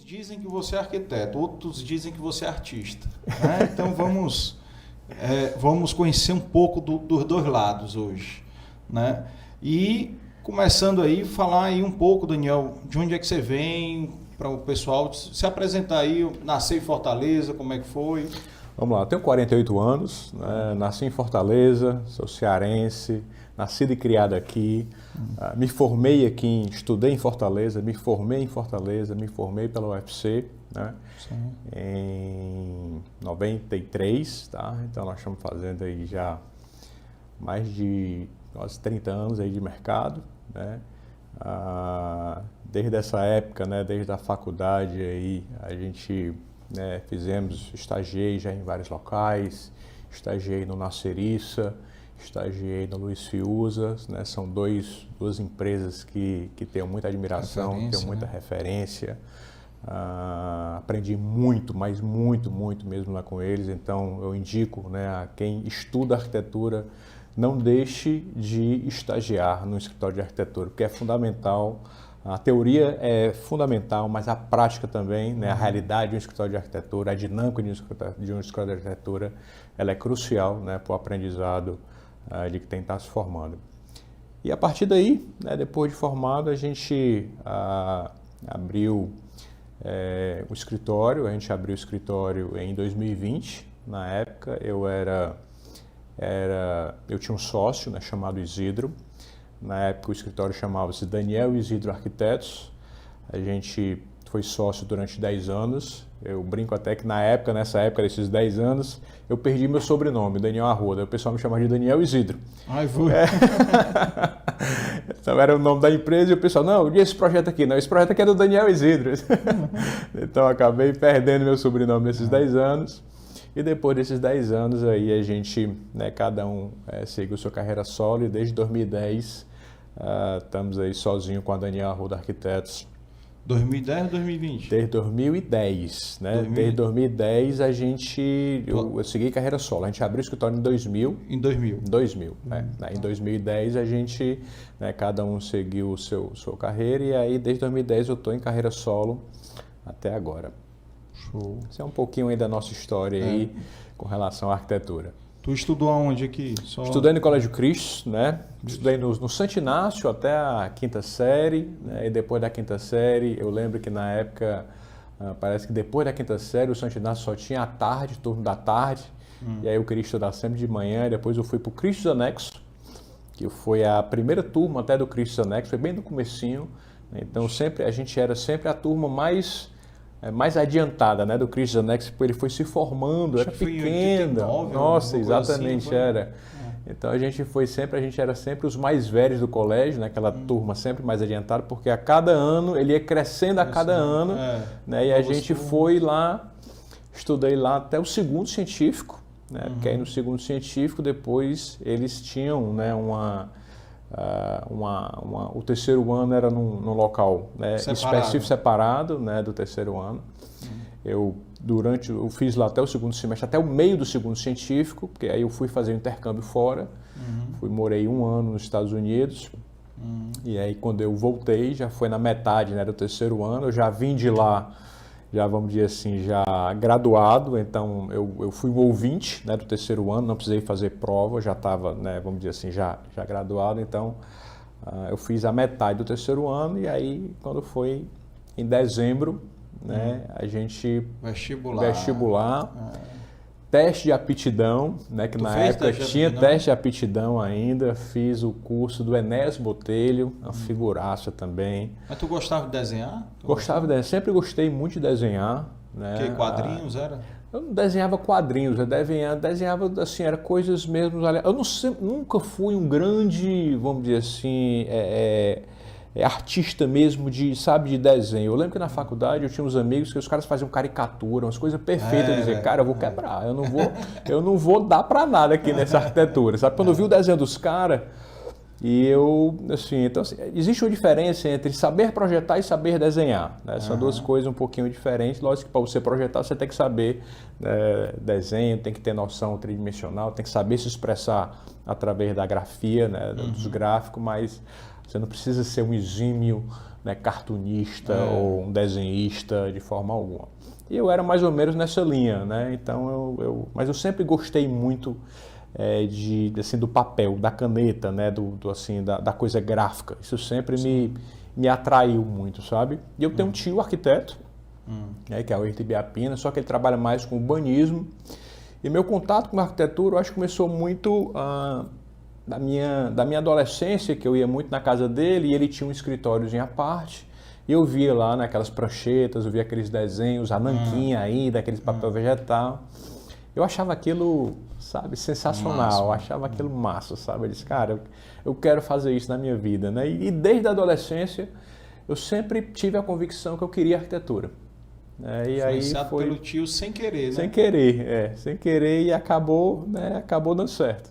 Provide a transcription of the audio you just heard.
dizem que você é arquiteto, outros dizem que você é artista, né? Então vamos conhecer um pouco dos dois lados hoje, né? E começando aí, falar aí um pouco, Daniel, de onde é que você vem, para o pessoal se apresentar aí, nasceu em Fortaleza, como é que foi? Vamos lá, eu tenho 48 anos, né? Nasci em Fortaleza, sou cearense, nascido e criado aqui, me formei aqui, estudei em Fortaleza, me formei em Fortaleza, me formei pela UFC, né? Em 93, tá? Então nós estamos fazendo aí já mais de quase 30 anos aí de mercado, né? Desde essa época, né, desde a faculdade aí, a gente, né, estagiei já em vários locais, estagiei no Nasceriça, estagiei no Luiz Fiuza, né, são duas empresas que tenho muita admiração, tenho muita referência, aprendi muito, mas muito mesmo lá com eles, então eu indico, né, a quem estuda arquitetura, não deixe de estagiar no escritório de arquitetura, porque é fundamental. A teoria é fundamental, mas a prática também, né, a realidade de um escritório de arquitetura, a dinâmica de um escritório de arquitetura, ela é crucial, né, para o aprendizado de quem está se formando. E a partir daí, né, depois de formado, a gente abriu o escritório. A gente abriu o escritório em 2020. Na época, eu tinha um sócio, né, chamado Isidro. Na época o escritório chamava-se Daniel Isidro Arquitetos. A gente foi sócio durante 10 anos. Eu brinco até que nessa época desses 10 anos, eu perdi meu sobrenome, Daniel Arruda. O pessoal me chamava de Daniel Isidro. Ai, foi. Então era o nome da empresa e o pessoal, não, e esse projeto aqui? Não, esse projeto aqui é do Daniel Isidro. Então eu acabei perdendo meu sobrenome nesses 10 anos. E depois desses 10 anos aí a gente, né, cada um seguiu sua carreira solo e desde 2010 estamos aí sozinho com a Daniel Arruda Arquitetos. 2010 ou 2020? Desde 2010, né? Desde 2010 eu segui carreira solo. A gente abriu o escritório em 2000. Em 2000? 2000, né? Em 2010 a gente, né, cada um seguiu sua carreira e aí desde 2010 eu estou em carreira solo até agora. Show. Isso é um pouquinho aí da nossa história aí com relação à arquitetura. Tu estudou aonde aqui? Estudei no Colégio Cristo, né? Estudei no Santo Inácio até a 5ª série, né? E depois da 5ª série, eu lembro que na época, parece que depois da 5ª série, o Santo Inácio só tinha à tarde, turno da tarde, e aí eu queria estudar sempre de manhã, e depois eu fui para o Cristo Anexo, que foi a primeira turma até do Cristo Anexo, foi bem no comecinho, né? Então a gente era sempre a turma mais adiantada, né, do Cristo Anexo, porque ele foi se formando, era pequena. Nossa, exatamente, assim, era. Então a gente era sempre os mais velhos do colégio, né, aquela turma sempre mais adiantada, porque a cada ano ele ia crescendo a cada ano, né, e a gente foi lá, estudei lá até o segundo científico, né, porque aí no segundo científico depois eles tinham, né, o terceiro ano era num local, né, específico separado, né, do terceiro ano. Eu fiz lá até o segundo semestre, até o meio do segundo científico, porque aí eu fui fazer um intercâmbio fora, morei 1 ano nos Estados Unidos, e aí quando eu voltei, já foi na metade, né, do terceiro ano, eu já vim de lá, já vamos dizer assim, já graduado, então eu fui um ouvinte, né, do terceiro ano, não precisei fazer prova, já estava, né, vamos dizer assim, já graduado, então eu fiz a metade do terceiro ano e aí quando foi em dezembro, né, a gente vestibular, teste de aptidão, né, que na época tinha teste de aptidão ainda, fiz o curso do Enéas Botelho, uma figuraça também. Mas tu gostava de desenhar? Sempre gostei muito de desenhar. Né? Que quadrinhos era? Eu não desenhava quadrinhos, eu desenhava assim, era coisas mesmo. Eu nunca fui um grande, vamos dizer assim, artista mesmo de desenho. Eu lembro que na faculdade eu tinha uns amigos que os caras faziam caricatura, umas coisas perfeitas. Eu dizia, cara, eu vou quebrar, eu não vou dar pra nada aqui nessa arquitetura, sabe? Quando eu vi o desenho dos caras, e eu, assim, então assim, existe uma diferença entre saber projetar e saber desenhar, né? São duas coisas um pouquinho diferentes. Lógico que para você projetar você tem que saber desenho, tem que ter noção tridimensional, tem que saber se expressar através da grafia, né, dos gráficos, mas você não precisa ser um exímio né, cartunista ou um desenhista de forma alguma. E eu era mais ou menos nessa linha, né? Então mas eu sempre gostei muito assim, do papel, da caneta, né? Assim, da coisa gráfica. Isso sempre me atraiu muito, sabe? E eu tenho um tio arquiteto, né, que é o Ayrton Ibiapina, só que ele trabalha mais com urbanismo. E meu contato com a arquitetura, eu acho que começou muito da minha adolescência, que eu ia muito na casa dele e ele tinha um escritóriozinho à parte. E eu via lá naquelas pranchetas, eu via aqueles desenhos, a nanquinha ainda, aqueles papel vegetal. Eu achava aquilo, sabe, sensacional, Massa. eu achava aquilo massa, sabe? Eu disse, cara, eu quero fazer isso na minha vida, né? E desde a adolescência, eu sempre tive a convicção que eu queria arquitetura. E aí Influenciado pelo tio sem querer, né? Sem querer e acabou, né, acabou dando certo.